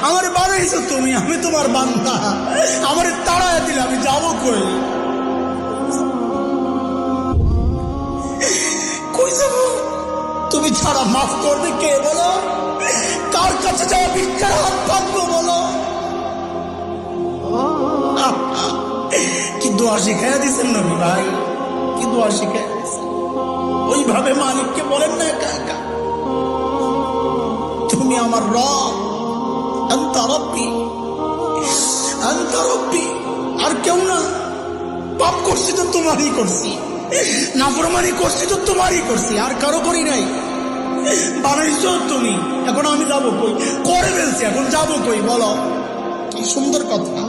আমার বানাইছো তুমি, আমি তোমার বান্দা। আমার তাড়ায় দিলে আমি যাবো কই? কই যাবো? তুমি ছাড়া মাফ করবে কে বলো? কার কাছে যাওয়া ভিক্ষার হাত পাতবো বলো? কি দোয়া শিখাইয়া দিচ্ছেন নবী ভাই, কি দোয়া শিখাইয়া দিচ্ছেন। ওইভাবে মালিককে বলেন না একা একা, তুমি আমার রব, আনতা রব্বি, আনতা রব্বি, আর কেউ না। পাপ করছি তো তোমারই করছি, নাফরমানি করছি তো তোমারই করছি, আর কারো করি নাই। বানাইছো তুমি, এখন আমি যাবো কই? করে ফেলছি, এখন যাবো কই বলো? কি সুন্দর কথা।